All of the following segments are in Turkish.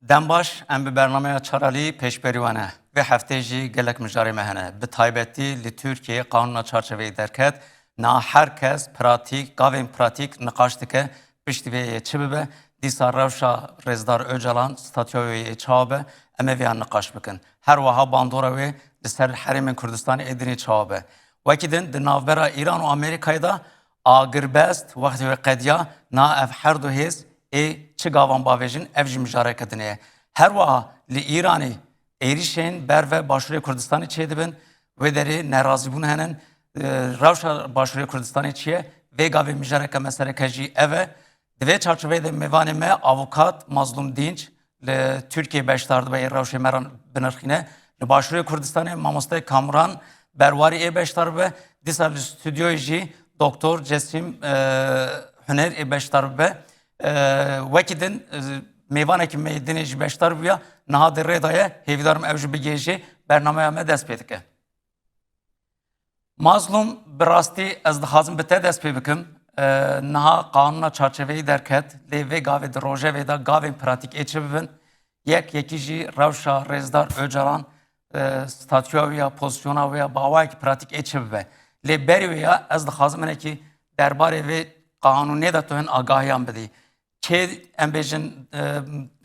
دنباش ام به برنامه چارالی پیشبریوانه و هفته جی گلک مجاری مهنه به تایبتی لی ترکیه قانون چارچوبه درکت نا هر کس پراتیک گاوین پراتیک نقاشتی که پشتی به چه ببه دیسا روشا رزدار اوجلان ستاتیوی چابه امه ویان نقاش بکن هر وها باندوروی لسر حریم کردستان ادنی چابه وکی دن ناوبرا ایران و امریکای دا آگر بست وقتی و قدیا نا اف هر دو هیز چه گاوان باویجین اف جی مجاره کدنه هر وها لی ایرانی ایریشین بر و باشوری کردستانی چه دبن و داری نرازی بون هنن روشا باشوری کردستانی چیه و گاوی مجاره که مثلا کجی اوه دوی چارچوبه ده میوان ما آووکات مظلوم دینج لترکیه بشتارد و روش مران بنرخینه لباشوری کردستانی ماموسته کامران برواری ای بشتارد و دیسا استودیوی جی دکتر جسیم هنر ای بشتارد و وکی دن میوانه که میدنی جی بشتارد بیا نهاد ریدایه هیویدارم اوجو بگیجی برنامه همه دست پیدا که مظلوم براستی از دخوازم بته دست پی بکم نها قانونا چارچوهی درکت لیوی گاوی در روژه ویدا گاوی پراتیک ایچه ببین یکی جی روشا رزدار اوجران ستاتیویا پوزیشنویا باوای که پراتیک ایچه ببین لی بریویا از دخوازم اینه که درباره وی قانونی دا تو هن آگاهیان بدی چه امبیجن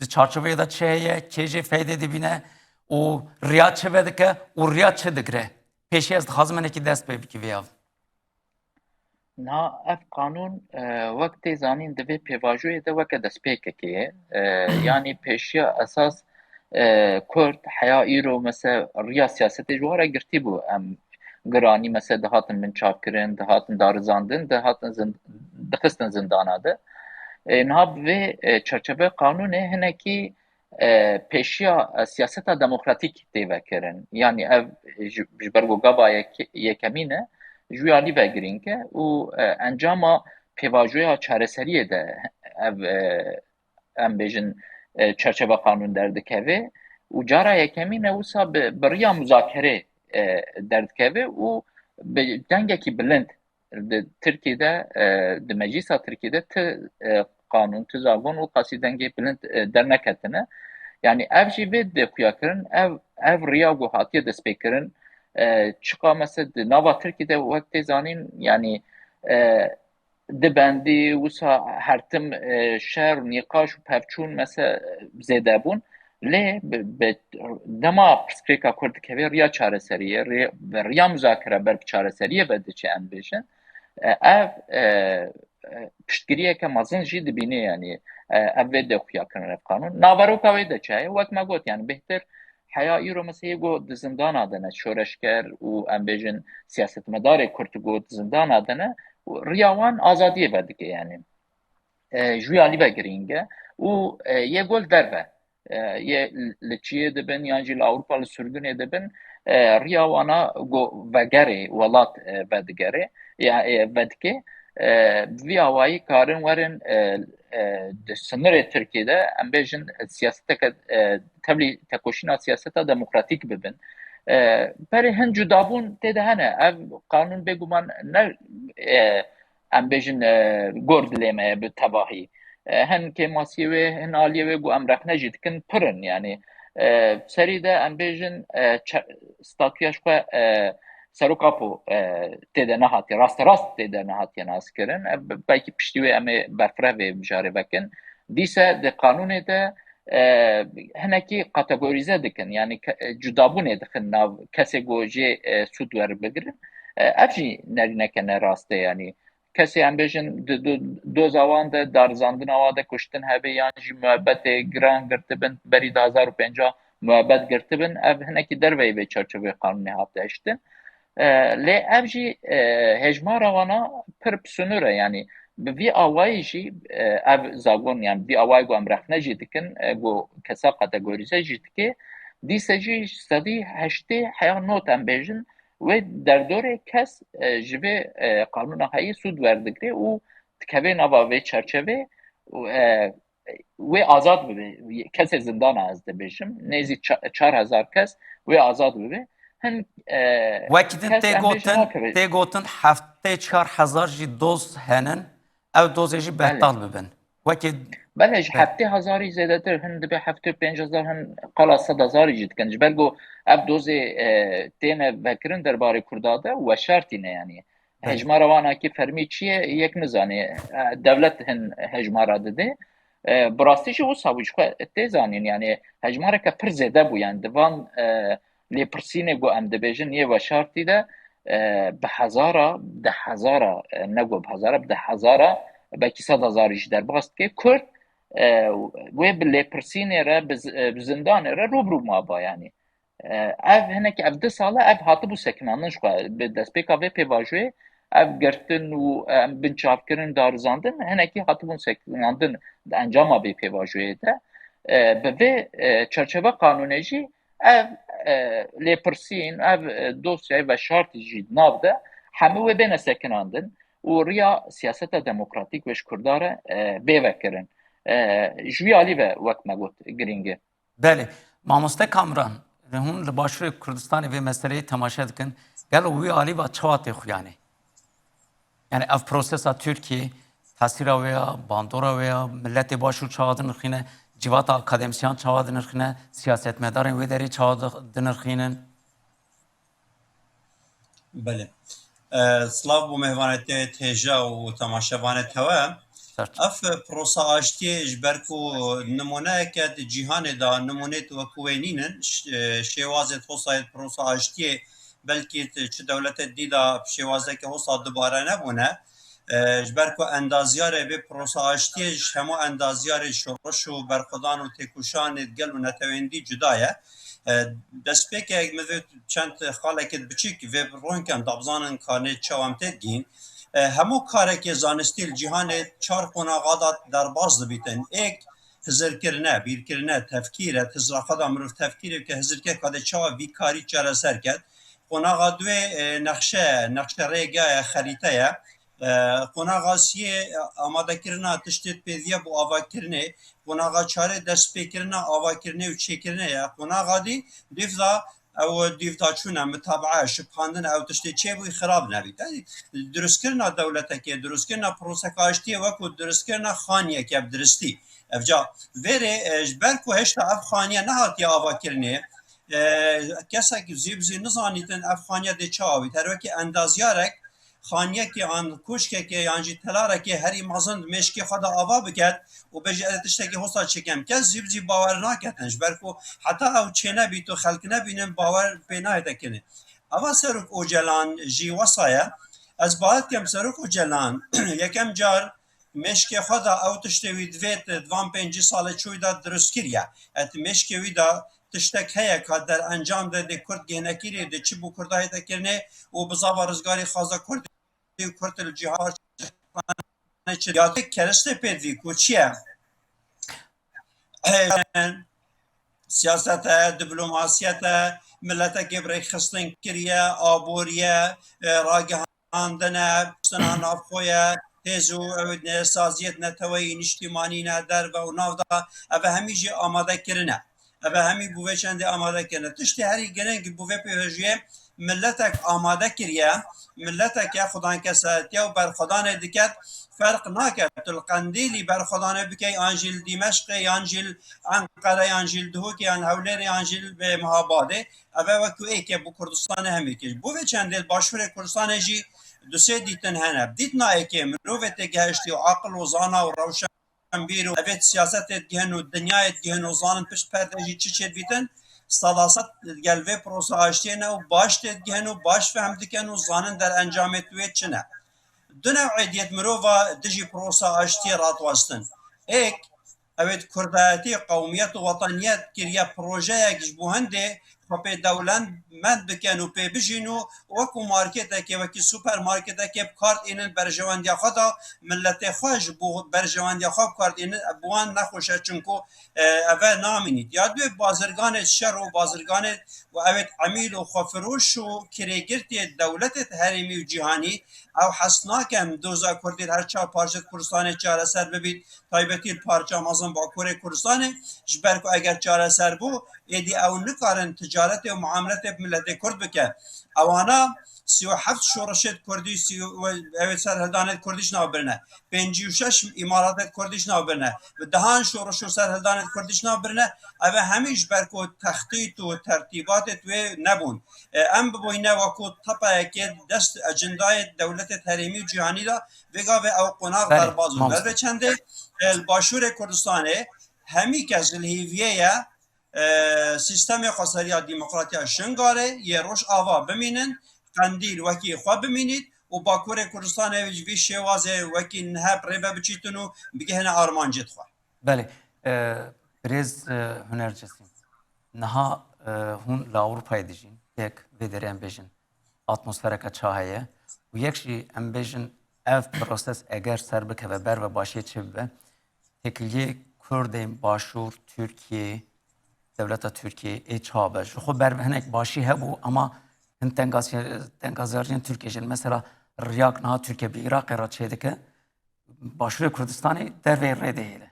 چارچوهی دا چه چه جی فیده دی بینه و ریاد چه بده که و ریاد چه دگره پیشی از دخوازم اینه که دست بی ویاو نا اف قانون وقت زانین دوی پیواجوی ده وقت دست پیکه که یعنی پیشی اساس کرد حیا ایرو مثل ریا سیاست جواره گرتی بو ام گرانی مثل دهاتن من چاپ کرن دهاتن دارزاندن دهاتن دخستن زندانه ده نها به چرچبه قانون هنه کی پیشیا سیاست دموکراتیک دیوه کرن یعنی اف جبرگو گابا یکمینه جویالی وگرین که و انجام پیواجوی چارەسەریه ده ام بیژن چرچبه قانون دردکوه و جارا یکمینه وسا بریا مذاکره دردکوه و دنگکی بلند Türkiye'de de meclisa Türkiye'de kanun tuzavun و قاسی دنگی بلند درنکتنه yani ev jî vê de xuyakirin ev riya û hatiye destpêkirin çiqa mesela nava Tirkiyeyê de wek tê zanîn yani dibendî wisa hertim şer û nîqaş û pevçûn mesela zêde bûn lê bi dema pirsgirêka Kurd dikeve riya çareseriye riya müzakere ber çareseriye vediçe em bêjin ev piştgiriyeke mezin jî dibîne yani ev vê de xuyakirin ev kanûn naveroka wê de çaye wek me got yani bêhtir heya îro mesela got di zindana de ne şoreşger û em bêjin siyasetmedarê Kurd got di zindana de ne riya wan azadiyê vedike yani ji alî vegirîng e û yê gol derve yê li Çiyê dibin yan jî li Ewropa li sürgûnê dibin riya wana vegerê welat vedigere ya vedike vî awayî karin werin di sınırê Tirkiyeyê de em bêjin siyaseteke tevlî tekoşîna siyaseta demokratîk bibin berê hin cudabûn tê de hene ev kanûn bêguman ne em bêjin gor dilê me ye bi tevahî hin kêmasiyê wê hin aliyê wê got em rexne jî dikin pirin yani serî de em bêjin statuya ji xwe serokapo tê de nehatiye rast tê de nehatiye naskirin belkî piştî wê em ê berfireh vê mijarê vekin dîse di kanûnê de hinekî kategorîze dikin yani cudabûnê dixin nav kesê got jê sûd werbigirin ev jî nerîneke nerast e yani kesê em bêjin doza wan de darizandina wan de kuştin hebe yan jî muebbetê giran girtibin berî 2050 muebbet girtibin ev hinekî derveyê vê çerçeveyê kanûnê hat hiştin lê ev jî hejmara wana pir pisûnûr e yani bi vî awayî jî ev zagon yani vî awayî got em rexne jî dikin got kesa kategorîze jî dike dîse jî sedî heştê heya not em bêjin wê derdorê kes ji vê kanûna heyî sûd werdigire û dikeve nava vê çerçevê wê azad bibe kesê zindana ez dibêjim nêzî 4000 kes wê azad bibe hin وکی دن تی گوتن هفته 4000 جی دوز هنن او دوزی جی بهتال ببن وەکی بله ji heftê hezarî zêdetir hin dibe heftê pênc hezar hin qala sed hezarî jî dikin ji ber ku ev dozê têne vekirin derbarê Kurda de û weşartîne yanî hejmara wanakî fermî çi ye yek nizanî devlet hin hejmara dide bi rastî jî wisa bû ji xwe tê zanîn yanî hejmareke pir zêde bû yani divan lêpirsînê ku em dibêjin yê weşartî de bi hezara de hezara ne got bi hezara de hezara belkî sed hezarî jî derbas dike Kurd wê bi lêpirsînê re bi zindanê re rûbirû maba yanî ev hinekî ev 2 sal e ev hatibû sekinandin ji xwe bi destpêka vê pêvajoyê ev girtin û binçavkirin darizandin hinekî hatibûn sekinandin di encama vê pêvajoyê de bi vê çerçeve qanûnê jî ev lêpirsîn ev dosyayê veşartî jî nav de hemû wê bêne sekinandin û riya siyaseta demokratîk weş Kurda re bê vekirin ji wî alî ve wek me got giring e. Belê mamoste Kamran hûn li Başûrê Kurdistanê vê meseleyê temaşe dikin gelo wî alî ve çawa tê xuyanê yani ev prosesa Tirkiye tesîra wê ya bandora wê ya milletê Başûr çawa dinirxîne civata akademisyan çawa dinirxîne siyasetmedarên wê derê çawa dinirxînin بله سلااو بۆ میهوانێت هێژا و تەماشەوانێتەوە ئەف پرۆسا ئاشتیە ji ber ku nimoneyeke di cîhanê da nimonê wekû wê nînin şêwazê hosayê prosa aştiyê belkî çi dewletê dîda şêwazeke hosa dubare nebûne ji ber ku endaziyarê vê prosa aştiyê ji hemû endaziyarê şoreş û berxwedan û têkoşanê gel û netewendî cuda ye destpêkek me çend xalekê biçîk vê ronken dabzanin kanê çawa tê digîn hemû karekê zanistî li cîhanê çar qonaxa da derbas dibîtin ek hizirkirine bîrkirine tevkîre hizraxa da mirov tevkîrê ke hizirke kadê çawa vî karî çareser ket qonaxa duê nexşe rêgeya xerîte ye qonaxa siyê amadekirina tiştê pêviye bû avakirinê qonaxa çarê destpêkirina avakirinê û çêkirinê ye qonaxa dî dîv da ew dîvdaçûne mitabeya şibxandin ew tiştê çêbû xirab nebît durustkirina dewletekê durustkirina proseka aştiyê weku durustkirina xaniyeke ev diristî evca vêrê ji ber ku heşta ev xaniye nehatiye avakirinê kesekî zîbzî nizanîtin ev xaniye dê çawa bît her wekî endaziyarek xaniyekê an koşkekê yan jî telarekê herî mezin meşkê xwe da ava biket û bêje ez tiştekî hosta çekem kes zîbzî bawer naketin ji ber ku heta ew çê nebît û xelk nebînin bawer pê nayê kirin ava Serok Ocalan jî wesa ye ez baet kem Serok Ocalan yekem car meşkê xwe da ew tiştê wî divêt divan pêncî salê çûyî da dirust kiriye et meşkê wî da tiştek heye ka derencam de dê Kurd gênekîrê de çi bû Kurdayê de kirine û bi zava rizgarê xaza Kurd Kurd li cîhan ya kereste pêdivî ku çi ye siyasete diplomasiyete milletekê birêxistin kiriye aboriye ragihandine stina navxwe têz û saziyet neteweyî niştîmanîne derve û nav da ev hemî jî amadekirine ev hemî bû vê çendê amadekirine tiştê herî girîng bû vê pêvajoyê milletek amade kiriye milleteke xwedankesetiya û berxwedanê diket ferq naket tu li Qendîlî berxwedanê bikey an jî li Dîmeşqê yan jî li Enqere yan jî li Duhokê yan Hewlêrê yan jî li Mihabadê ev e wekû êke bû Kurdistanê hemî kir bû vê çendê li Başûrê Kurdistanê jî du sê dîtin hene dîtina êkê mirovê tê gehiştî û aqil û zana û rewşen bîr û evê siyasetê dihin û dinyayê dihin û zanin pişt perde jî çi çêdibîtin sadasat gel vê prosa aştiyê ne û baş tê dihin û baş fehm dikin û zanin derencamê wê çi ne du newê diyet mirova dijî prosa aştiyê ratwestin ek evet Kurdayetî qewmiyet û wetaniyet kiriye projeyek ji bo hindê xwe dewlemend bikin û pê bijîn û wekû markêtekê wekî supermarkêtekê bi kart ênin berjewendiya xwe da milletê xwe ji bo berjewendiya xwe bi kart ênin bi wan nexweş e çunku ev e namînît ya duê bazirganê şer û bazirganê û evet emîl û xwefiroş û kirêgirtê dewletê herêmî û cîhanî ew hes nakin doza Kurdî her çar parçe Kurdistanê çareser bibît taybetî parça mezin Bakurê Kurdistanê ji ber ku eger çareser bû êdî ew nikarin ticaretê û muameletê bi milletê Kurd bike ewana 37 شورشت کردی او سر هلدانت کردیش ناو برنه 56 امارات کردیش ناو برنه و دهان شورش سر هلدانت کردیش ناو برنه او همیش برکو تخطیط و ترتیبات و نبون ام ببوینه وکو طبعه که دست اجندای دولت تحریمی و جهانی دا وگا و او قناغ در بازو بر چنده الباشور کردستانه همی کس الهیویه سیستم خساریا دموکراتیا شنگاره یه روش آوا بمینن قندیل وکی خواه بمینید و باکور کردستان وی شوازه وکی نهب ریبه بچیتونو بگه هنه آرمان جد خواه. بله برز هنرجسیم نها هون لأوروپای دیجین یک ویدری ام بیجن اتمسفره که چاهیه و یکشی ام بیجن اف پروسس اگر سر بکه و بر و باشی چه ببه تکلیه کردیم باشور ترکیه دولت ترکیه ای چابه شو خب بر هنک باشی هبو اما هن تنگازیارجین ترکیه مثلا ریاق نها ترکیه بی عراق را چه که باشور کردستانی در وی رده هیله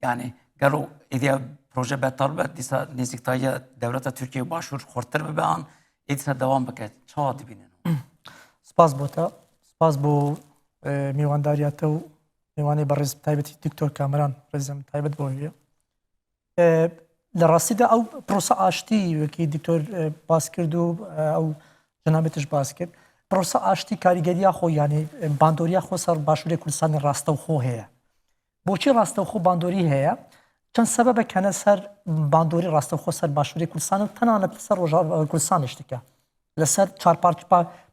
yani gelo idea proje betal be dîsa nêzîktahiya dewleta Tirkiye başûr xurtir bibe an ê dîsa dewam bike çawa dibînin سپاس بۆ te سپاس بۆ میوانداریە te و میوانê بە ڕێز تایبەتی دکتۆر کامران ڕێزم تایبەت بۆ هەیە لە ڕاستیدا ئەو پرۆسە ئاشتی وەکی دکتۆر باس کرد و ئەو جەنابەتش باس کرد پرۆسە ئاشتی کاریگەریە خۆ یانی باندۆریە خۆ سەر باشووری کوردستانی ڕاستەوخۆ هەیە بۆچی ڕاستەوخۆ باندۆری هەیە چەند سەبەبێکەنە سەر باندۆری ڕاستەوخۆ سەر باشووری کوردستان و تەنانەت لەسەر ڕۆژاوای کوردستانیش دیکە لەسەر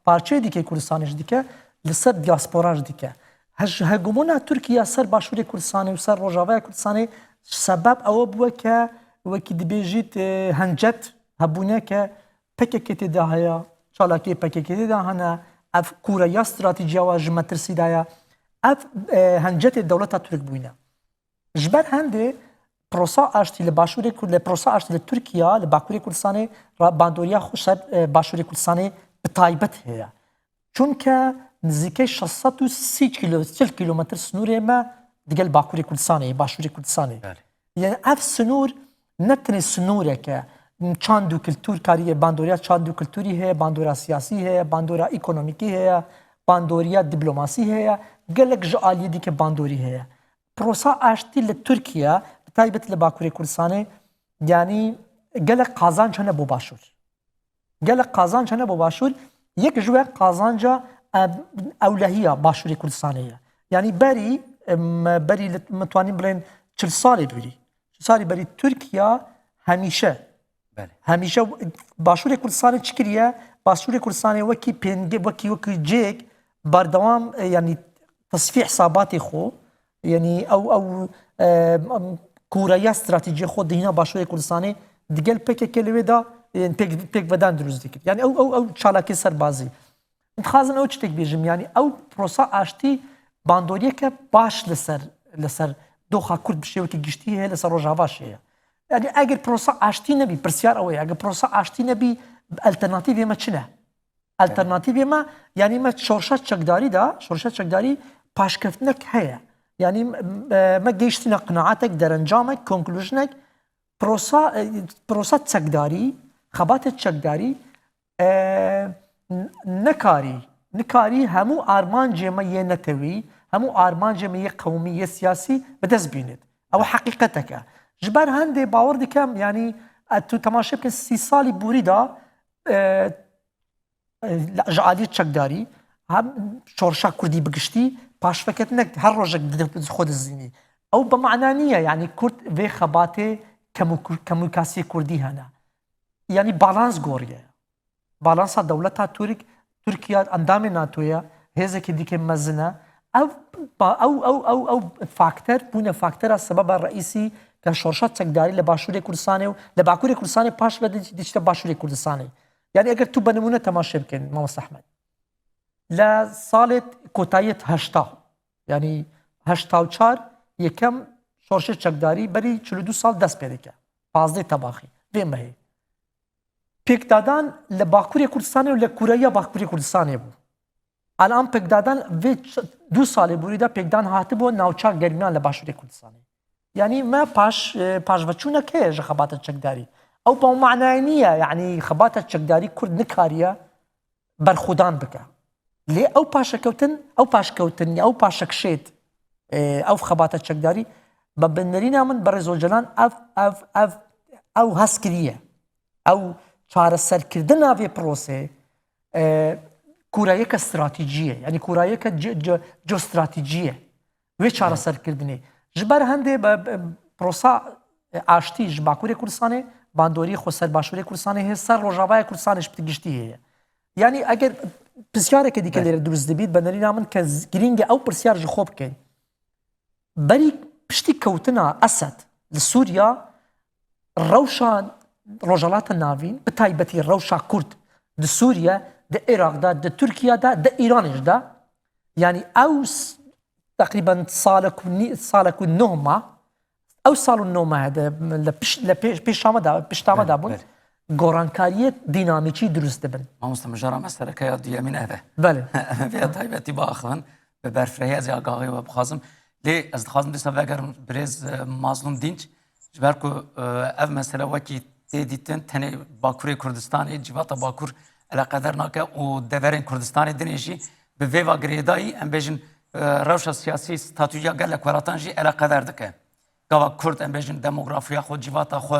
پارچەی دیکەی کوردستانیش دیکە لەسەر دیاسپۆراش دیکە هەگومۆنا تورکیا سەر باشووری کوردستانی و سەر ڕۆژاوای کوردستانی سەبەب ئەوە بووە کە وەکی دەبێژیت هەنجەت هەبوونە کە پەکێکی تێدا هەیە چالاکی پەکێکی تێدا هەنە ئەف کوورەیا استراتیجیاوە ژ مەترسیدایە ئەف هەنجەتی دەوڵەتە تورک بووینە ji ber هەندێ پرۆسا ئاشتی لە باشووری کورد لە پرۆسا ئاشتی لە تورکیا لە باکووری کوردستانی باندۆریە خۆ سەر باشووری کوردستانی بتایبەت هەیە چونکە نزیکەی 630 کیلۆمەتر سنوورێمە دگەل باکووری کوردستانی باشووری کوردستانی یعنی ئەف سنوور نەتنێ سنوورێکە چاند و کلتور کاریە باندۆریا چاند و کلتوری هەیە باندۆرا سیاسی هەیە باندۆرا ئیکۆنۆمیکی هەیە باندۆریا دیبلۆماسی هەیە gelek ji aliyê dike bandorî heye. Prosa aştî li Tirkiye bi taybet li Bakurê Kurdistanê yanî gelek qazanc hene bo başûr. Gelek qazanc hene bo başûr yek ji we qazanca ewlehiya Başûrê Kurdistanê ye. Yanî berî mitwanîn bilên 40 salê berî. 40 salê berî Tirkiye hemîşe Başûrê Kurdistanê çi kiriye? Başûrê Kurdistanê wekî wekî cêk berdewam yanî تصفیح حساباتی خو یعنی او کوورەیە استراتیجی خۆ دهینا باشووری کوردستانی دیگەل پێکێکە لەوێ دا پێک بەدان دروست دەکرد یعنی ئەو چالاکی سەربازی دخوازم ئەو شتێک بێژم یعنی ئەو پرۆسا ئاشتی باندۆریەکە باش لەسەر دۆخا کورد بشێوەکی گشتی هەیە لەسەر ڕۆژاواش هەیە یعنی ئەگەر پرۆسا ئاشتی نەبی پرسیار ئەوەیە ئەگەر پرۆسا ئاشتی نەبی ئەلتەرناتیڤ ئێمە چنە ئەلتەرناتیڤ ئێمە یعنی مە شۆرشە چەکداریدا شۆرشە چەکداری پاشکەوتنێک هەیە یعنی مە گەیشتنە قناعەتێک دەرەنجامێک کۆنکلوژنێک پرۆسا چەکداری خەباتە چەکداری نەکاری هەموو ئارمانجێمە یە نەتەوی هەموو ئارمانجێمە یە قەومی یە سیاسی بەدەست بینێت ئەوە حەقیقەتەکە ji ber هەندێ باوەڕ دکەم ینی تو تەماشا بکەن 30 ساڵی بوریدا ji aliyê çekdarî hem şorşa Kurdî bigiştî paşveketinek her rojek xwe dizînî ew bi mena niye yani Kurd vê xebatê komûnikasiyê Kurdî hene yani balans goriye balansa dewleta Tirkiye endamê NATOya hêzekî dike mezin e ew fakter bûne faktera sebeba reîsî ke şorşa çekdarî li Başûrê Kurdistanê û li Bakurê Kurdistanê paş ve diçte Başûrê Kurdistanê yani eger tu benimune temaşe bikin Mames Ahmed لا صالت کوتایت هشتا یعنی 84 یکم شورش چکداری بری 42 سال دست پیدا کرد 15 تباخی ویم هی پیک دادن لباکوری کردستانی و لکوریا باکوری کردستانی بود الان پیک دادن و 2 سال بوریده پیک دادن هاتی بود ناوچار گرمیان لباشوری کردستانی یعنی ما پاش وچونه که خبات چکداری او با معنی نیه یعنی خبات چکداری کرد نکاریه برخودان بکە لێ ئەو پاشەکەوتن ئەو پاشکەوتنی ئەو پاشەکشێت ئەو خەباتە چەکداری بە بنەرینا من بە ڕێزۆجلان ئەو هەستکریە ئەو چارەسەرکردن ناوێ پرۆسێ کورایەکە استراتیجیە ینی کورایەکە جۆستراتیجیە وێ چارەسەرکردنێ ji ber هەندێ بە پرۆسا ئاشتی ji باکوورێ کوردستانê bandorî xweser başûrê Kurdistanê hê ser rojavaya Kurdistanê ji giştî heye yanî eger pirsiyareke dîke lêre durist dibît benderîna min ke girîng e ew pirsiyar ji xwe bikein berî piştî kewtina Esed li Sûriya rewşa rojhilata navîn bi taybetî rewşa Kurd di Sûriye di Iraqda di Tirkiyeda di Îranê jî de yanî ew تقريبا صالك النهمة أو صالوا النهمة هذا بيشتامة دابون گۆڕانکاریە دینامیکی دروست دەبن مامۆستا مژارە مەسەرەکەی دیەمین هەبێ بەێ بێ تایبەتی باخن بە بەرفرەیە زیاگاغیەوە بخوازم لێ ئەس دخوازم دیسا vەگەرم برێز مازلوم دینج ji ber ku ev mesele wekî tê dîtin tenê Bakurê Kurdistanê civata Bakur eleqeder nake û deverên Kurdistanê dinê jî bi vêva girêdayî em bêjin rewşa siyasî statûya gelek welatan jî eleqeder dike gava Kurd em bêjin demografiya xwe civata xwe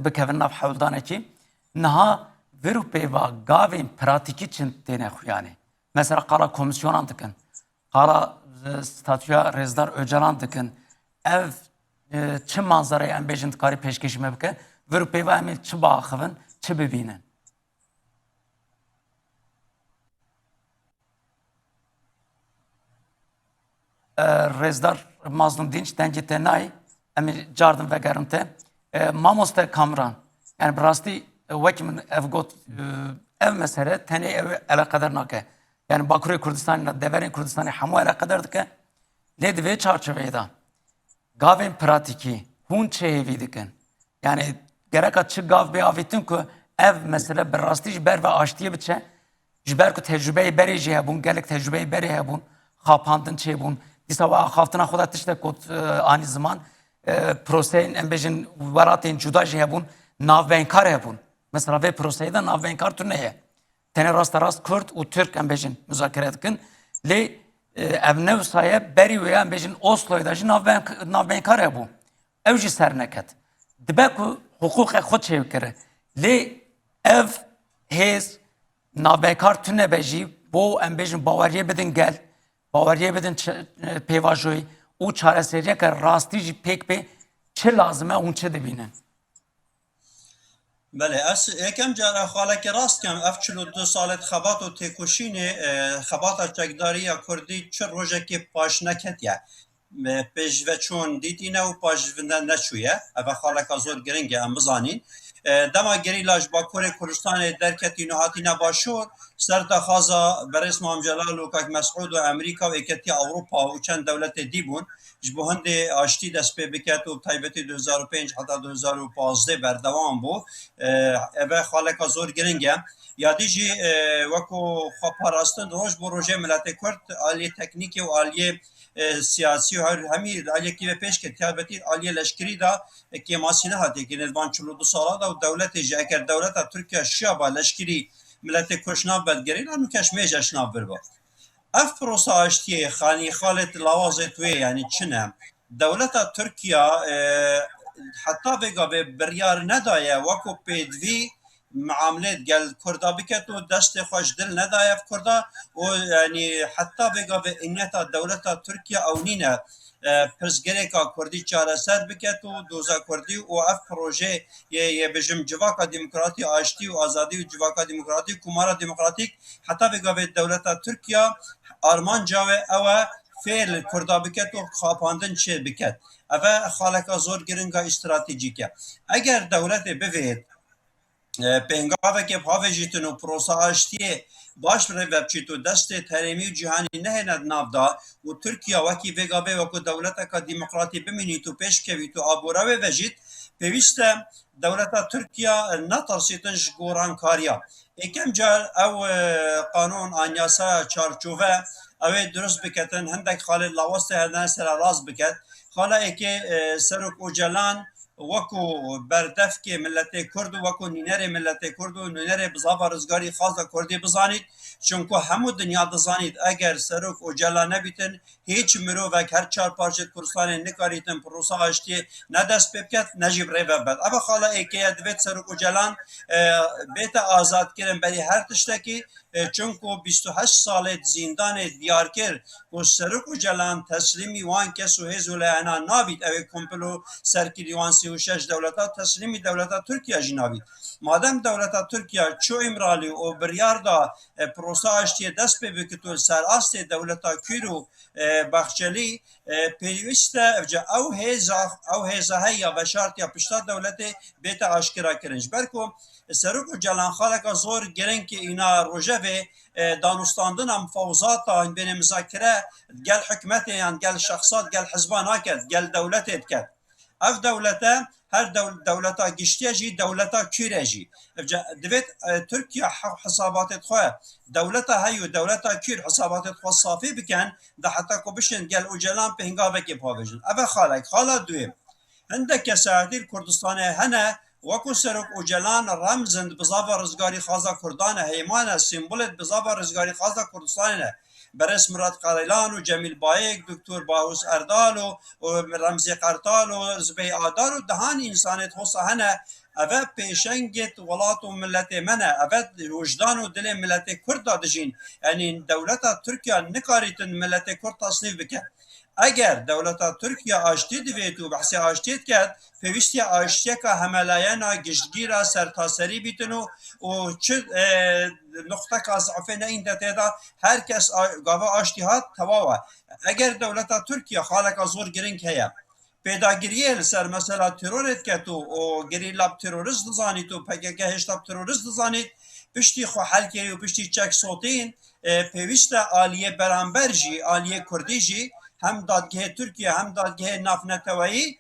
bikevin nav hewldanekî niha vir û pêva gavên pratikî çin têne xuyanê mesela qala komisyonan dikin qala statûya Rêzdar Öcalan dikin ev çi manzarayê em bêjin dikarî pêşkêşî me bike vir û pêva em ê çi biaxivin çi bibînin Rêzdar Mazlum Dinç dengê te nayê em ê cardin vegerim te mamoste Kamran yani bi rastî wekî min ev got ev mesele tenê ew eleqeder nake yani Bakurê Kurdistanê deverên Kurdistanê hemû eleqeder dike lê di vê çarçoveyê de gavên pratikî hûn çêhêvî dikin yani gereka çi gav bê avîtin ku ev mesele bi rastî ji ber ve aştiyê biçe ji ber ku tecrübeyê berê jî hebûn gelek tecrübeyê berê hebûn xapandin çêbûn dîsa we axaftina xwe de tiştek got anî ziman proseyên em bêjin welatên cuda jî hebûn navbenkar hebûn mesela vê proseyê de navbenkar tune ye tenê rasta rast Kurd û Türk em bêjin müzakere dikin lê ev newsaye berî wê em bêjin Oslo'yê de jî navbenkar hebû ew jî ser neket dibe ku hiqûqê xwe çêkire lê ev hêz navbenkar tune be jî bo em bêjin baweriyê bidin gel baweriyê bidin pêvajoyî û çareseriyeke rastî jî pêk pê çi lazim e hûn çi dibînin بله از یکم جرا خالک راست کم اف 42 سالت خبات و تکوشین خبات چکداری یا کردی چه روزه که پاش نکتیه پیش و چون دیتینه و پاش وندن نچویه اف خالک زور گرنگه ام بزانین دما گری لاج باکور کردستان درکتی نهاتی نباشور سر تخازا برس مام جلال و کاک مسعود و امریکا و اکتی اروپا و چند دولت دیبون جبو هند آشتی دست پی بکت و تایبتی 2005 حتی 2015 بردوام بو اوه خالک زور گرنگه یادی جی وکو خواه پاراستن روش بو روژه ملت کرد آلی تکنیکی و آلی siyasi hemi aliyeki ve peşke tiyabeti aliye leşkeri da ki masine hati ki nedvan çuludu sala da devleti ji eker devleta Türkiye şiyaba leşkeri millete koşnav belgerin anu keşmeye jeşnav birba. Ev prosa aştiye khani khalet lavazet ve yani çine devleta Türkiye hatta vega ve biryar nedaya vako pedvi معاملات قال كردا بكت ودشت خوش دل ندايف كردا ويعني حتى بقى بإنيتا دولة تركيا أو نينا پرسگرێکا کوردی چارەسەر بکەت و دۆزا کوردی و ئەف پرۆژێ بژم جواکا دیموکراتی ئاشتی و ئازادی و جواکا دیموکراتی کومارا دیموکراتیک حتا بێگابێت دەولەتە تورکیا ئارمانجاوێ ئەوە فێر کوردا بکەت و خاپاندن چێ بکەت ئەvە خاڵێکە زۆر گرنگە ئیستراتیجیکە ئەگەر دەولەتێ بوێت پێنگاوێکێ پاوێژیتن و پرۆسا ئاشتیە باش ڕێبە بچیت و دەستێت هەرێمی و جیهانی نەهێنەت ناودا و تورکیا وەکی vێگابێ وەکو دەولەتەکە دیموکراتی بمینیت و پێشکەویت و ئابووراوێ vejît پێویستە دەولەتە تورکیا نەتەرسێتن ji گۆڕانکاریە یەکەم جار ئەو قانون ئانیاسا چارچوڤە ئەوێ دروست بکەتن هەندێک خاڵێت لاوەستە هەردان سەرا ڕاست بکەت خاڵەیەکێ سەرۆک ئۆجەلان وەکو بەردەفکێ ملەتێ کورد و وەکو نینەرێ ملەتێ کورد و نینەرێ بزاڤە ڕزگاری خازە کوردی بزانیت چونکو هەموو دنیا دەزانیت ئەگەر سەرۆک ئۆجەلا نەبیتن هیچ مرۆڤێک هەر چار پارچێت کوردستانê نکاریتن پرۆسا هەشتێ نەدەست پێ بکات نەجی برێڤە بەد ئەvە خاڵە ئێکەیە دەبێت سەرۆک ئۆجەلان بێتە ئازادکردن بەری هەر تشتێکی چونکو 28 ساڵێت زیندانê diyar kir ku Serok û Celan teslimî wan kes û hêz û lehena nabît ew ê komplo serkirî wan sê û şeş dewleta teslimî dewleta Tirkiye jî nabît. Madem dewleta Tirkiye çû İmralî û biryar da prosa aştiye dest pê bikit û serastê dewleta Kür û Baxçelî pêwîst e ew hêza heya veşartiya pişta dewletê bête aşkira kirin ji ber ku Serok û Celan xaleka zor giring ki îna rojevê danûstandina mifawzata bêne mizakire gel hikûmetê yan gel şexsat gel hizba naket gel dewletê diket. Ev dewlete her dewleta giştiye jî dewleta Kürê jî. Divêt Tirkiye hesabatê xwe dewleta heyû dewleta Kür hesabatê xwe safî bikin de heta ku bişin gel û Celan pêngavekê pavêjin. Ev e xalek. Xala duyêm. Hindek kesaetî Kurdistanê hene وەکو Serok û Celan remzin bizava rizgarî xaza Kurdan e heymane simbolê bizava rizgarî xaza Kurdistanê ne. Beres Murat Qaraylan û Cemîl Bayek, Doktor Bahûs Erdal û Remzî Qertal û Zibey Adar û dihanî însanêt hosa hene ev e pêşengê welat û milletê me ne ev e wijdan û dilê milletê Kurd da dijîn yanî dewleta Tirkiye nikarîtin milletê Kurd tasnîf bike. Eger dewleta Tirkiye aştî divêt û behsê aştiyê diket pêwîstiya aştiyeka hemelayena giştgîra sertaserî bîtin û çi noxteka zafê neîn de têda herkes gava aştî hat tewaw e. Eger dewleta Tirkiye xaleka zor giring heye pêdagiriyê li ser mesela terorê diket û gerîlab terorist dizanît û PKK heştab terorist dizanît piştî xwe helkirî û piştî çek sotîn pêwîst e aliyê beramber jî aliyê Kurdî jî hem dadgehê Tirkiye hem dadgehê navneteweyî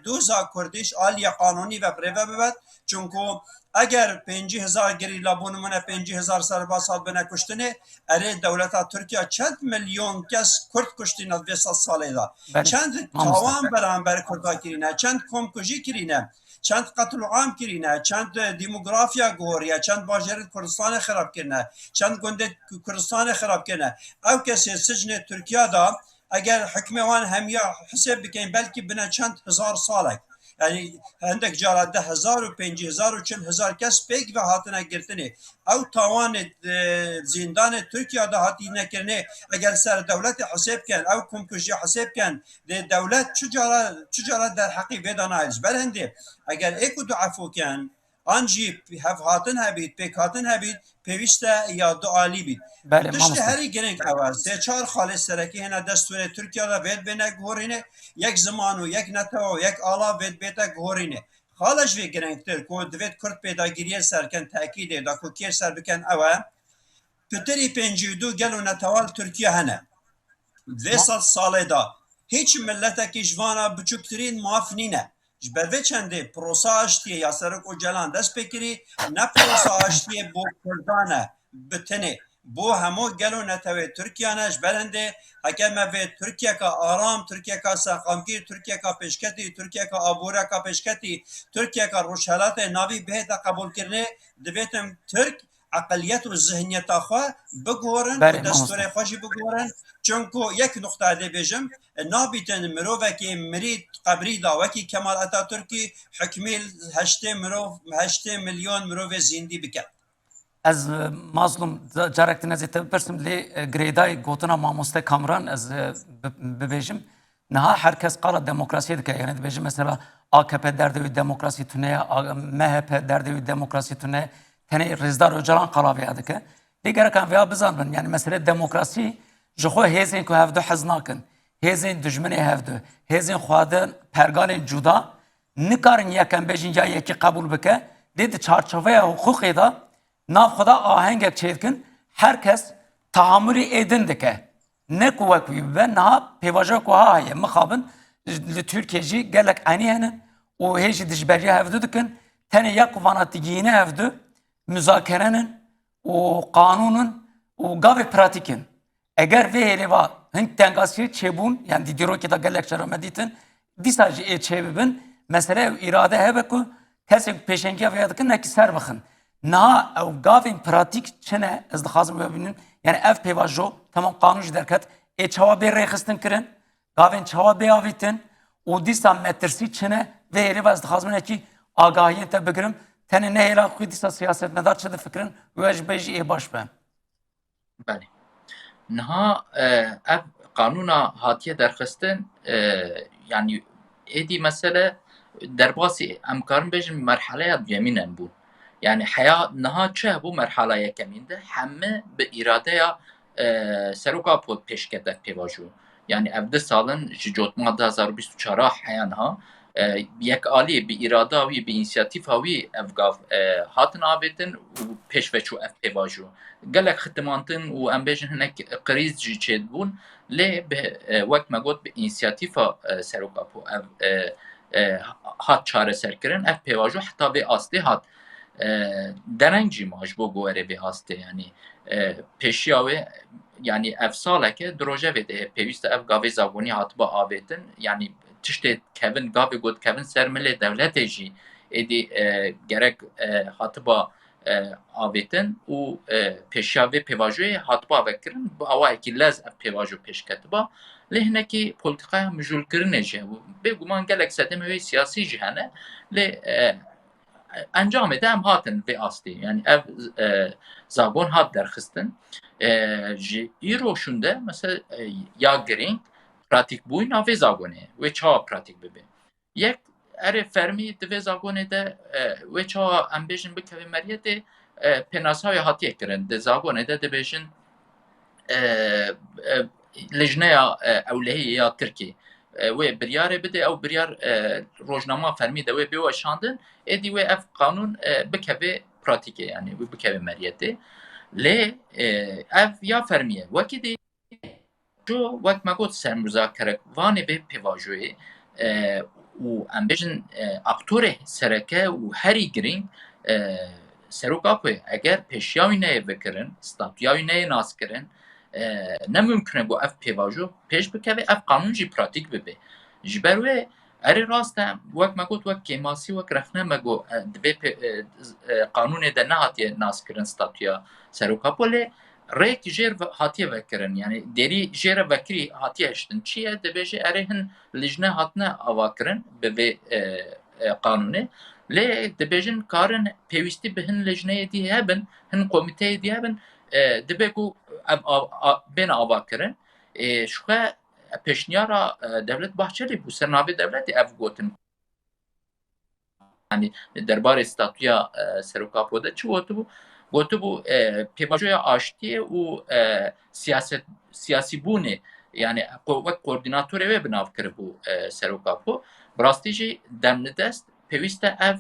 doza Kurdiş aliye qanûnî ve birêve bibet çunku eger 50,000 gerîla bû nimune 50,000 serbas hat bine kuştinê erê dewleta Tirkiye çend milyon kes Kurd kuştîne vê sed salê da çend tawan beramber Kurda kirîne çend komkujî kirîne çend qetl û am kirîne çend demografiya gihoriye çend bajarê Kurdistanê xirab kirine çend gundê Kurdistanê xirab kirine ew kesê sicnê Tirkiye da eger hikmê wan hemiya hisêb bikin belkî bine çend hizar salek yani hindek cara 10,000 û 50,000 û 40,000 kes pêk ve hatine girtinê ew tawanê zindanê Tirkiye da hatîne kirinê eger ser dewletê hisêb bikin ew komkujî hisêb bikin dê dewlet çi cara derheqî vê da nayê ji ber hindê eger êk û du efû kirin an jî hev hatin hebît pêk hatin hebît pêwîst e ya du alî bît tiştî herî giring ew e sê çar xalê serekî hene destûrê Tirkiye da vê bêne guhorînê yek ziman û yek netew û yek ala vê bête guhorînê xala ji vê giringtir ku divêt Kurd pêdagiriyê serkin tekîdê da ku kêr ser bikin ew e pitirî 52 gel û netewal Tirkiye hene vê sed salê da hiç milletekî ji vana biçûktirîn maf nîne ji ber vê çendê prosa aştiyê ya Serok û Celan dest pê kirî ne prosa aştiyê bo Kurdan e bi tinê bo hemû gel û netewê Tirkiye ne ji ber hindê heke me vê Tirkiyeka aram Tirkiyeka seqamgîr Tirkiyeka pêşketî Tirkiyeka aboreka pêşketî Tirkiyeka rojhilatê navî bihêta qebûlkirinê divêtin Tirk عقلیت و ذهنیت خو بگورن و دستور خوشی بگورن چونکو یک نقطه دی بیجم نابیتن مروفکی مرید قبری دا وکی کمال اتاتورکی حکمیل 8 میلیون مروف زیندی بکن از مظلوم جارکتن از تبرسم لی گریدای گوتنا ماموسته کامران از ببیجم نه هر کس قال دموکراسی دکه یعنی ببیجم مثلا AKP derdevî demokrasî tune MHP derdevî demokrasî tune tenê Rêzdar Öcalan qalaviya dike dîgerekan veya bizanin yani mesele demokrasî ji xwe hêzên ku hevdu hez nakin hêzên dijminê hevdu hêzên xwedin pergalên cuda nikarin yekem bêjin ya yekî qebûl bike dê di çarçoveya hukukê da nav xwe da ahengek çêdikin herkes tahammülî êdin dike ne ku wek wî bibe niha pêvaja ku ha heye mixabin li Tirkiye jî gelek enî henin û hê jî dijberiya hevdu dikin tenê yek ku vana tigîne hevdu müzakerenin û qanûnun û gavê pratikên eger vê hêlêva hin tengasiyê çêbûn yani dîrokê da gelek şeremedîtin dîsa jî ê çêbibin mesela irade hebe ku kesek peşengi veya dikin neki ser bakın. Na ev gavin pratik çene ez dixazim bebinin yani ev pevajo tamam kanun derket çava bir rexistin kirin gavin çava bir avitin o disa metrsi çene ve yeri vaz dixazim ki agahiyen te bigirim tene ne hela ku disa siyaset medar çede fikrin ve jbeji e baş be. بله نها اف قانونا هاتیه درخستن يعني ادي مسألة درباسي امكارن بيجن مرحلة يمينا بون يعني حياة نها چه بو مرحلة يكمين ده همه بإرادة سروقا بود پیشکده پیواجو يعني افده سالن جوت ماده 2024 حيانها یک آلی به اراده وی به اینسیاتیف هاوی افگاف هاتن آبیتن و پیش وچو اف پیواجو گلک ختمانتن و ام بیجن هنک قریز جی چید بون لی به وقت ما گوت به اینسیاتیف سروقا پو هات چاره سرکرن اف پیواجو حتی به آسته هات درنگی ماش بو گوره به آسته یعنی پیشیاوی yani ev saleke droje de pevîst ev gavê zabûnî hatibə avêtin yani tiştê kevin gavê got kevin ser milê devletê jî êdî gerek hatibə avêtin û pêşiya vê pêvajoyê hatibə vekirin bi awayekî lez ev pêvajo pêşketiba lê hinekî polîtikaya mijûlkirinê jî bêguman gelek sedemê wê siyasî jî hene lê encamê de em hatin vê astê yani ev zabûn hat derxistin ji îro şunde mesela ya girîng pratik bûyîna vê zagonê wê çawa pratik bibe yek erê fermî di vê zagonê de wê çawa em bêjin bikeve meriyetê pênasayê hatiye kirin di zagonê de dibêjin lejneya ewlehiyê ya Tirkî wê biryarê bide ew biryar rojnama fermî de wê bê weşandin êdî wê ev qanûn bikeve pratikê yani wê bikeve meriyetê lê ev ya fermiye wekî dê jo wek me got sermûzakerek vanê vê pêvajoyê û em bêjin aktorê sereke û herî girîng seroka xwe eger pêşiya wî neyê vekirin statuya wî neyê naskirin nemumkin e got ev pêvajo pêş bikeve ev qanûn jî pratik bibe ji ber wê erê rast e wek me got wek kêmasî wek rexne me got divê qanûnê de nehatiye naskirin statuya seroka lê rêk jêr hatiye vekirin yani derî jêre vekirî hatiye heştin çi ye dibêje erê hin lijne hatine avakirin bi vê qanûnê lê dibêjin karin pêwîstî bi hin lijneyê dî hebin hin komîteyê dî hebin dibe ku ev bêne avakirin ji xwe pêşniyara Devlet Bahçeli bû ser navê devletê ev gotin yani derbarê statuya seroka de çi gotibû gotibû pêvajoya aştiyê û siyasîbûnê yani wek koordînatorê wê binav kiribû seroka bi rastî jî demnidest pêwîst e ev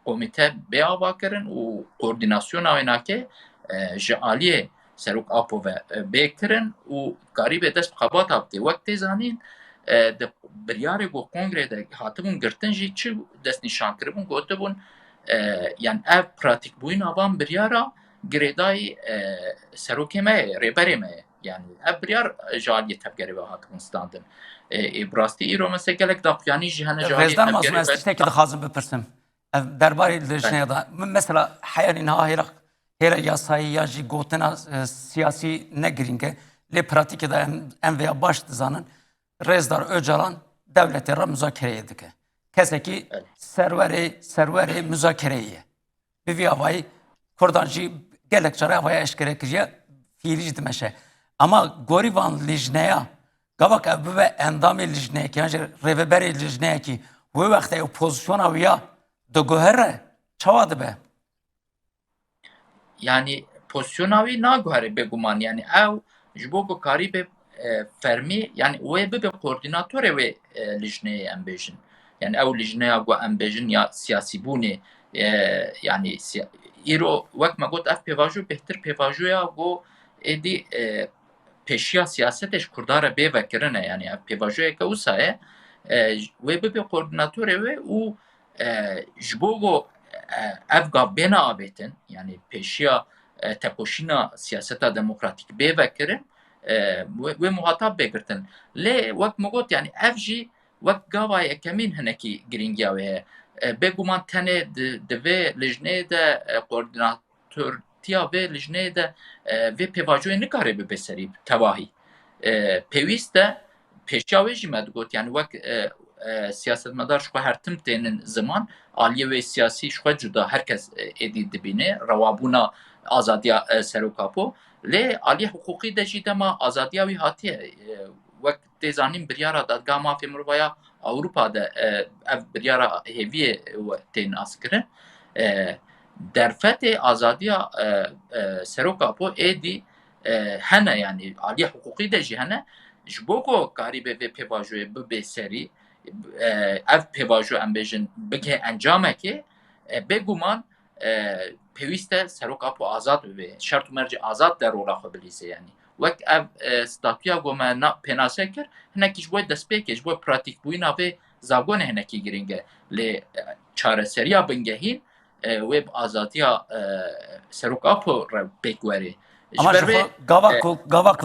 komîte bê avakirin û koordînasyona wê nake ji aliyê serok ve bê kirin û karî bê dest bi xebata bidê wek tê zanîn di biryarê got kongrê de hatibûn girtin jî çi destnîşan kiribûn gotibûn yani ev pratik bûyîna van biryara girêdayî serokê me ye rêberê me ye yani ev biryar ji aliyê tevgerê ve hatibûn standin bi rastî îro mesela gelek daxuyanî jî hene ji aliyê Rêzdan mazlûm ez tevgerê tiştekî dixwazim bipirsim ev derbarê lejneyê da mesela heyalî niha hêra yasayî ya jî gotina siyasî ne girîng e lê pratikê de em veya baş dizanin Rêzdar Öcalan devletê re müzakereyê dike kesekî serwerê müzakereyê ye bi vî avayî Kurdan jî gelek cara avaya eşkere kiriye fiilî jî dimeşe ama gorî van lijneya gavak ev bibe endamê lijneyekî yan jî rêveberê lijneyekî wê wextê ew pozisyona wî ya diguhere çawa dibe yani pozisyona wî naguhere bêguman yani ew ji bo ku karî bê fermî yani wê bibe koordînatorê wê lijneyê em bêjin yani ew lijneya got em bêjin ya siyasîbûnê yani îro wek me got ev pêvajo bêhtir pêvajoya got êdî pêşiya siyasetê ji Kurdan re bê vekirin e yani ev pêvajoyeke wisa ye wê bibe koordînatorê wê û ji bo got ev gav bêne avêtin yani pêşiya tekoşîna siyaseta demokratîk bê vekirin wê muhatap bê girtin lê wek me got yani ev jî وەک گاوای یەکەمین هەنێکی گرنگیاوی هەیە بێگومان تەنێ divê lijnê de koordinatörtiya vê lijnê de vê pêvajoyê nikare bibe serî tevahî pêwîst e pêşiya wê jî me digot yani wek siyasetmedar ji xwe her tim tênin ziman aliyê wê siyasî ji xwe cuda herkes êdî dibîne rewabûna azadiya serokapû lê aliyê hiqûqî de jî dema azadiya wî hatiye wek tê zanîn biryara dadgeha mafê mirovaya Avrupa'da ev biryara hêviyê tên askirin derfetê azadiya serokapû êdî hene yani aliyê hiqûqî de jî hene ji bo ku karî be vê pêvajoyê bibe serî ev pêvajo em bêjin bige encamekê bêguman pêwîst e serokapû azad bibe şert û mercê azad de rola xwe bilîze yani wek ev statuya ku me pênase kir hinekî ji bo destpêkê ji bo pratîkbûyîna vê zagonê hinekî giring e lê çareseriya bingehîn wê bi azadiya serokapû re pêk werê Ama gavak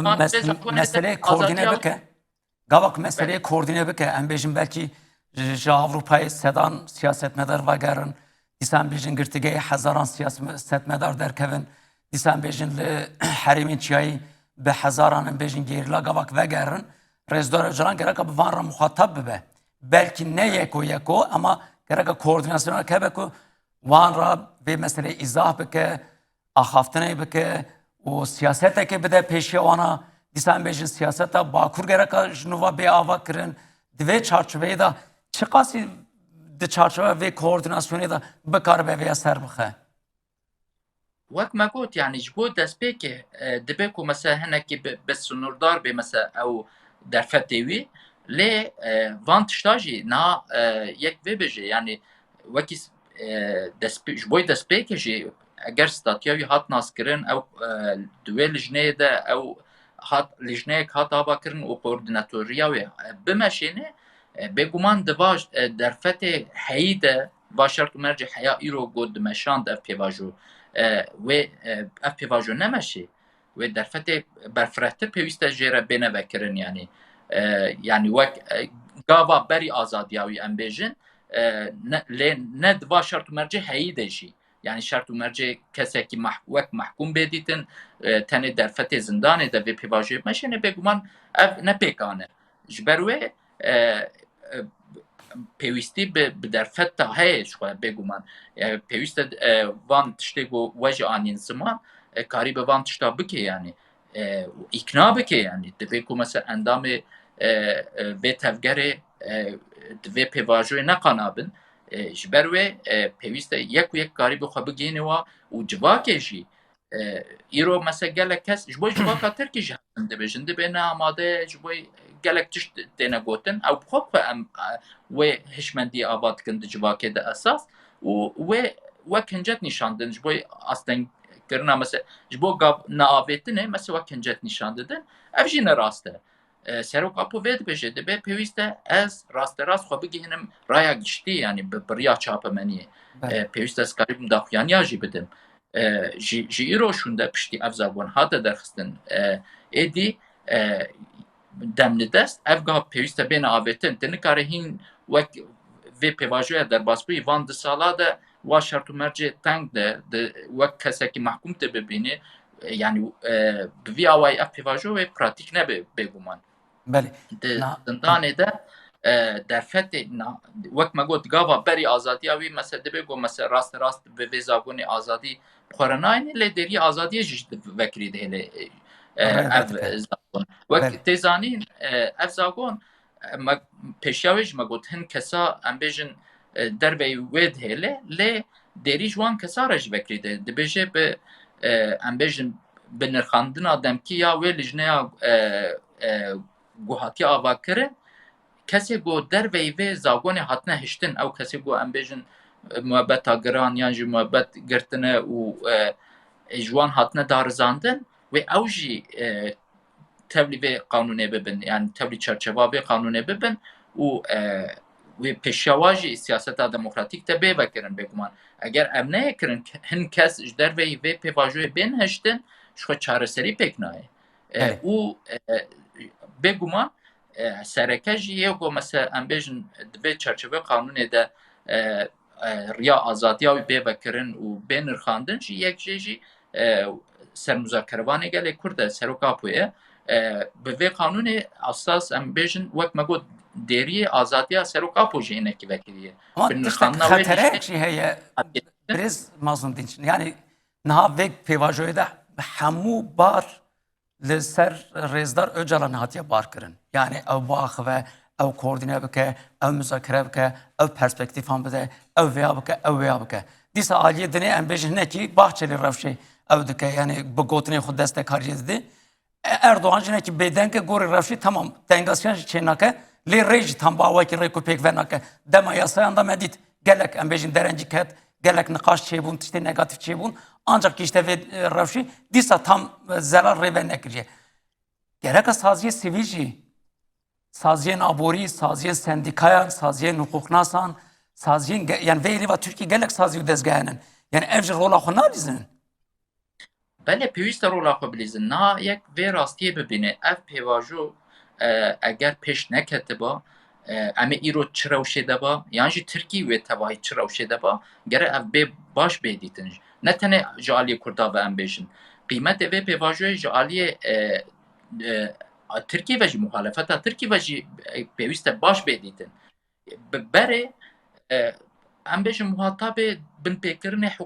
meseleye koordine bike. Gavak meseleye koordine bike. Em bêjin belkî ji Avrupayê sedan siyasetmedar vegerin. Dîsan bêjin girtîgehê hezaran siyasetmedar derkevin. Dîsan bêjin li herêmên çiyayî bi hezaran em bêjin gerîla gavak vegerin. Rêzdora ciran gereka bi van re muxatab bibe. Belkî ne yeko ama gereka koordinasyona kebe ku van ra vê meseleyê izah bike, axaftinê bike û siyaseteke bide pêşiya wana dîsan bêjin siyaseta bakur gereka ji nûva bê ava kirin. Di vê çarçoveyê de çi qasî di çarçoveya vê koordinasyonê de bikare be vêya ser bixe? Wek me got yani ji bo destpêkê dibe ku mesela hinekî bi sunûrdar bê mesela ew derfetê wî lê van tişta jî niha yek vê bêje yani wekî ji bo destpêkê jî eger statiya wî hat naskirin ew di wê lijneyê de ew hat lijneyek hat ava kirin û koordinatoriya wê bimeşêne bêguman diva derfetê heyî de va şert û mercê heya îro got dimeşand ev pêvajo wê ev pêvajo nemeşê wê derfetê berfirehtir pêwîst e jê re bêne vekirin yani yani wek gava berî azadiya wî em bêjin lê ne diva şert û mercê heyî de jî yani şert û mercê kesekî wek mehkûm bê dîtin tenê derfetê zindanê de vê pêvajoyê meşêne bêguman ev ne pêkan e ji ber wê pêwîstî bi derfet de heye ji xwe bêguman pêwîst e van tiştê ku we jî anîn ziman karî bi van tişta bike yani îkna bike yani divê ku mesela endamê vê tevgerê di vê pêvajoyê neqanabin ji ber wê pêwîst e yek û yek karî bi xwe bigihîne wa û civakê jî îro mesela gelek kes ji bo civaka Tirkî jî hestin dibêjin dibêne amade ji bo gelek tişt têne gotin ew bi xwe em wê hişmendiyê ava dikin di civakê de esas û wê wek hincet nîşandin ji bo astengkirina mesela ji bo neavêtinê mesela wek hincet nîşan didin ev jî ne rast e serokapû vê dibêje dibe pêwîst e ez rasterast xwe bigihînim raya giştî yani bi biriya çapemeniyê pêwîst e ez karîbim daxuyaniya jî bidim ji îro şûn de piştî ev zagon hate derxistin êdî dem li dest ev gav pêwîst e bêne avêtin tu nikare hîn wek vê pêvajoya derbasbûyî van di sala de wa şert û mercê teng de wek kesekî mehkûm te bibînî yani bi vî awayî ev pêvajo wê pratîk nebe bêguman di zindanê de derfetê wek me got gava berî azadiya wî mesela dibe got mesela rast bi vê zagonê azadî xwe re nayîne lê deriyê azadiyê jî vekirî dihêle ev zagon wek tê zanîn ev zagon pêşiya wê jî me got hin kesa em bêjin derveyê wê dihêle lê derî ji wan kesa re jî vekirî de dibêje bi em bêjin bi nirxandina demkî ya wê lijneya guhatiya ava kirin kesê ku derveyê vê zagonê hatine hiştin ew kesê ku em bêjin muebeta giran yan jî muebet girtine û ji wan hatine darizandin wê ew jî tevlî vê qanûnê bibin yani tevlî çerçeva vê qanûnê bibin û wê pêşiya wa jî siyaseta demokratîk te bê vekirin bêguman eger ev neyekirin hin kes ji derveyî vê pêvajoyê bên hiştin ji xwe çareserî pêk nayê û bêguman سرکه یکو مثلا امبیجن دوی چرچوه قانون ده ریا آزادی ها بی بکرن و بی نرخاندن جی یک جی سرمذاکروانه گله کرده سروکاپویه به وی قانون اساس امبیجن وقت مگو دیری آزادی ها سروکاپو جی اینه که وکریه اما به تشتك نرخاندن وی خطرك شي هي بريز مازن دينش يعني نها ويك بيواجوي ده همو بار لسر ريزدار öcalan hatiye bar kırın. Yani ev bağıve, ev koordine bike, ev müzakere bike, ev perspektif han bide, ev veya bike, ev veya bike. Disa aliye dine en bejine ki bahçeli revşi ev dike yani bu gotine xud destek harcedi. Erdoğan jine ki beden ke gori revşi tamam tengasyon çenake li rej tam bawa ki reko pek venake dema yasayan da medit gelek en bejin derenci ket gelek nikaş çebun işte negatif çebun ancak ki işte ve revşi disa tam zarar reven ekriye. Gerek saziye sivilci, saziye nabori, saziye sendikayan, saziye hukuknasan, saziye yani veyli ve Türkiye gelek saziye dezgahının. Yani evci rola xunalizin. بله پیوست رولا خو بلیزن نه یک وی راستیه ببینه اف پیواجو اگر پیش نکته با اما ایرو چراوشه دبا یعنی جی ترکی و تواهی چراوشه دبا گره اف بی باش بیدیتنج نه تنه جالی کردا و ام بیشن قیمت وی پیواجو جالی ترکی و جی مخالفت ترکی و جی پیوست باش بیدیتن بره ام بیشن مخاطب بن پیکرنه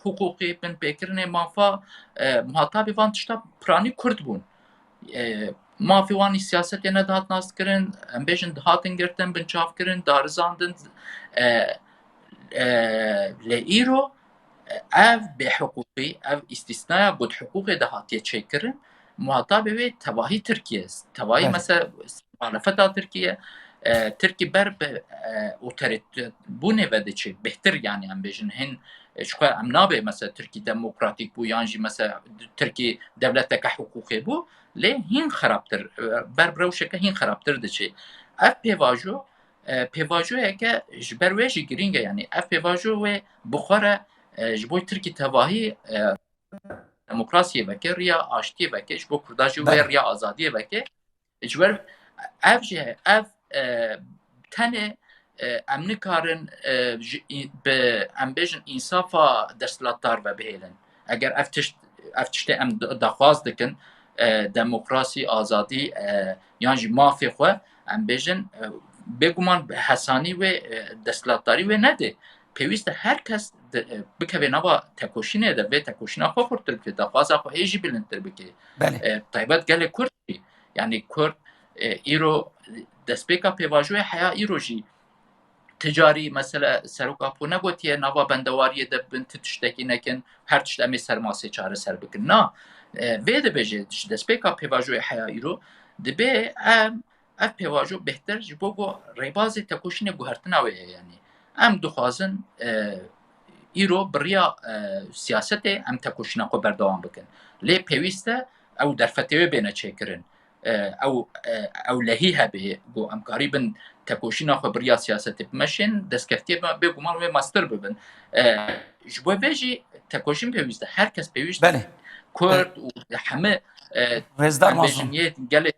حقوقی بن پیکرنه مافا مخاطبی وان تشتا پرانی کرد بون مافی وانی سیاست یه ندهات ناست کرن ام بیشن دهاتن گرتن بن چاف کرن دارزاندن لئیرو اف به حقوقی اف استثناء بود حقوق دهاتیه چه کرن مخاطبی وی تواهی ترکیه است تواهی مثلا معرفت ترکیه ترکی بر به اوتوریت بونه وده چه بهتر yani ام بیشن هن شو ام نابه مثلا ترکی دموکراتیک بو یانجی مثلا ترکی دولت که حقوقی بو لی هین خرابتر بر بروشه که هین خرابتر دچه اف پیواجو که جبر ویجی گرینگه یعنی اف پیواجو و بخاره جبوی ترکی تواهی دموکراسی وکه ریا آشتی وکه جبو کرداجی و ریا آزادی وکه جبر اف جه اف تنه امنی کارن به ام بیشن انصافا دستلاتار و بهیلن اگر افتشته ام دخواست دکن دموکراسی آزادی یعنی مافی خو ام بیشن بگمان حسانی و دستلاتاری و نده پیوست هر کس بکوی نوا تکوشینه ده و تکوشینه خو خورتر بکی دخواست خو هیجی بلندتر بکی طیبت گل کردی یعنی کرد ایرو دستپیکا پیواجوی حیا ایرو جی تجاری مثلا سروکاپو نگوتیه نوا بندواریه ده بنت تشتکی نکن هر تشت امی سرماسه چاره سر بکن نه ویده بجه دستپیکا پیواجوی حیا ایرو دبه اف پیواجو بهتر جبو گو ریبازی تکوشین گوهرتناویه یعنی ام دخوازن ایرو بریا سیاست ام تکوشین خو بردوام بکن لی پیوسته او در فتوی بینه چه کرن او لهیها به گو ام قریبا تکوشین خو بریا سیاست بمشین دستکفتی بگو ما ماستر ببن جبو ویجی تکوشین پیوسته هر کس پیوسته بله کرد و همه رزدار مازن گله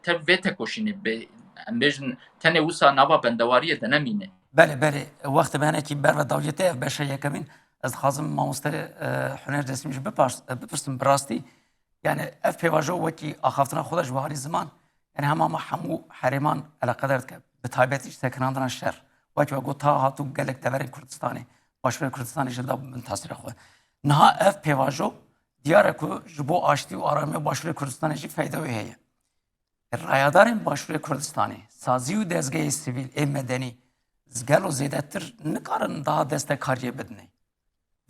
تب تکوشینه به امبیشن تنه وسا نوا بندواریه ده نمینه بله وقت بهانه کی بر و دولته بشه یکمین از خازم مامستر هنر رسمیش بپرسم براستی yani ev pevajo veki axaftına xoda jwari zaman yani hema hamu heriman ala qadar ke bi taybet iş tekrardan şer veki ve gota hatu gelek deverin Kurdistan'ı başvuru Kurdistan'ı jilda bin tasir xwe naha ev pevajo diyar ku jbo aşti u arame başvuru Kurdistan'ı ji fayda ve heye rayadarın başvuru Kurdistan'ı sazi u dezgahı sivil ev medeni zgalo zedettir nikarin daha destek hariye bedne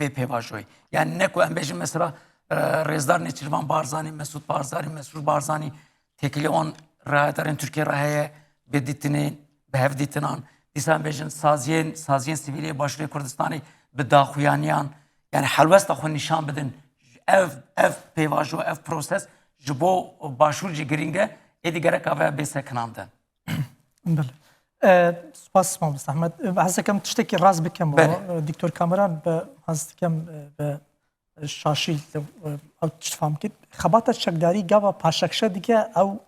ve pevajoy yani ne ku embejin mesela رزدار نچروان بارزانی مسعود بارزانی مسرور بارزانی تکلی آن رایدارن ترکیه راهی بدیتنین به هفدیتنان دیسان بیشن سازین سیویلی باشوری کردستانی به داخویانیان yani حلوست خو نشان بدن اف پیواجو اف پروسس جبو باشور جی گرینگه ایدی گره که به سکناندن بله سپاس مهندس احمد حس کم تشتکی راز بکم دکتر کامران به حس کم به شاشی او تفهم کد خبات شکداری گاوا پاشکشه دیگه او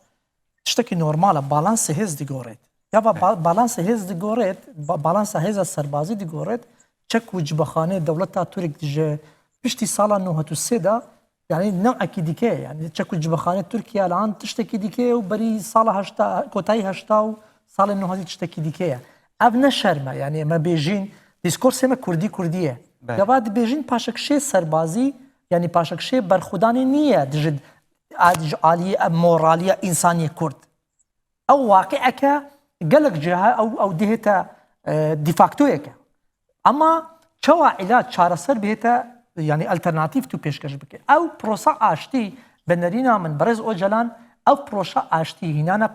تشتكي نورماله بالانس هز ديغوريت يا بالانس هز ديغوريت بالانس هز السربازي ديغوريت تشك وجبخانه دولتها تورك دج بشتي صاله انه هتسدا يعني نوع اكيديكي يعني تشك وجبخانه تركيا الان تشتكي ديكي وبري صاله هشتا كوتاي هشتا صاله انه هذه تشتكي ديكي ابنا شرمه يعني ما بيجين ديسكورس ما كرديه يا بعد بيجين پاشکشی سربازی يعني پاشکشی برخودانی نیه دجد عالیه مورالیه انسانی کرد او واقعه که قلق جهه او دهتا ديفاكتو که اما چوا علاج چارەسەر بهتا يعني الترناتيف تو پیشکش بکه او پروسا آشتی بنرینا من برز او جلان او پروسا آشتی هینانا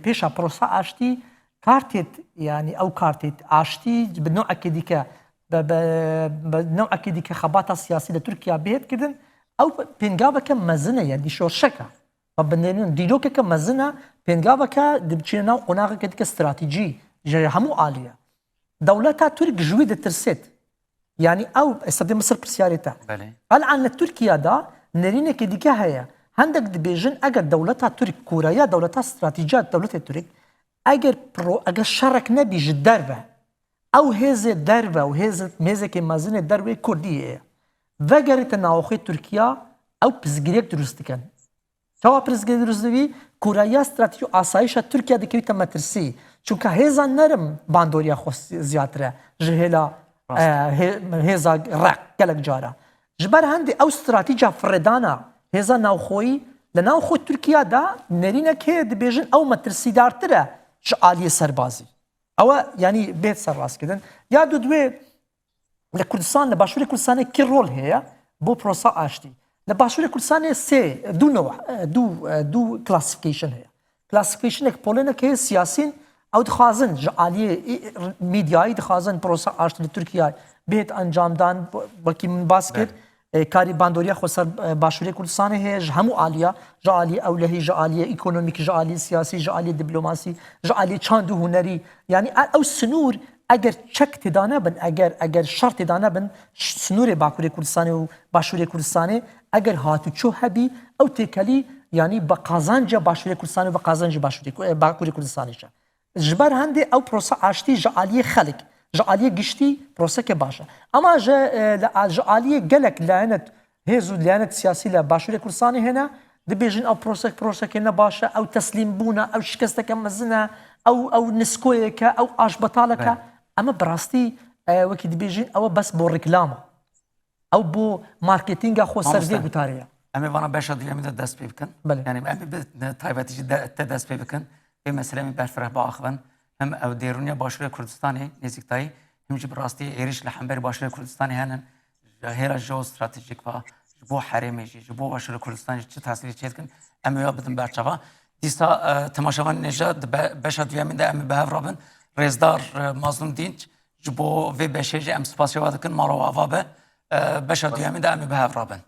پیشا پروسا آشتی كارتيت يعني او كارتيت آشتی بنوع كديكا بنوع كديكا خباطة سياسية لتركيا بيت كدن او بينغابا كمزنة يعني شورشكا فبنين ديلوكا كمزنة بينغابا كدبتشينا قناغا كديكا استراتيجي همو عالية دولتها ترك جويدة ترسيت يعني او استدي مصر برسياريتا الان تركيا دا نرينا كديكا هيا عندك دبيجن اگر دولتها ترك كوريا دولتها استراتيجيات دولتها ترك اگر شرك نبي جدربه او هذا الدربه وهذا ميزك مازن الدربه كرديه وگرت ناوخي تركيا او بزگريك درستكن توا بزگريك درستوي كوريا استراتيجي آسايش تركيا دكي تمترسي چونك هذا نرم باندوريا خص زياتره جهلا هذا رق كلك جارا جبر هندي او استراتيجيا فردانا هذا ناوخوي لناوخو تركيا دا نرينا كي دبيجن او مترسي دارتره جعالية سربازي او يعني بيت سرباز كدن يا دوي لكردستان لباشور كردستان كي رول هي بو بروسا اشتي لباشور كردستان سي دو نوع دو كلاسيفيكيشن هي كلاسيفيكيشن اك بولنا كي سياسيين او دخازن جعالية ميدياي دخازن بروسا اشتي لتركيا بيت انجام دان بلكي من باسكت كاري باندوريا خسر باشور كردستان هي همو عاليه جعاليه اولهي جعاليه ايكونوميك جعاليه سياسي جعاليه دبلوماسي جعاليه چاندو هنري يعني او سنور اگر چك تدانه بن اگر شرط تدانه بن سنور باكور كردستان و باشور كردستان اگر هاتو چو هبي او تكلي يعني بقازانجا باشور كردستان و بقازانجا باكور كردستان جبر هندي او بروسا اشتي جعاليه خلق جعالية قشتي بروسك باشا اما جعالية قلق لعنت هزو لعنت سياسي لباشور كردستان هنا دبيجن او بروسك هنا باشا او تسليم بونا او شكستك مزنا او نسكويك او اش بطالك اما براستي وكي دبيجن او بس بو ريكلاما او بو ماركتينغ خو سرزي بتاريا اما وانا باشا ديامي دست بيبكن يعني اما تايبتي دست بيبكن بمسألة من برفره باخبن هم او دیرونیا باشور کردستانی نزدیکتایی هم جب راستی ایریش لحنبر باشور کردستانی هنن هر جو استراتژیک و جبو حرمه جبو باشور کردستانی چه تحصیلی چه کن اما بدن برچوا دیسا تماشاوان نژاد باشد دیامین ده اما به رابن رزدار مظلوم دینج جبو و بشه ام سپاسیواد کن مارو آوا به باشد دیامین ده اما به رابن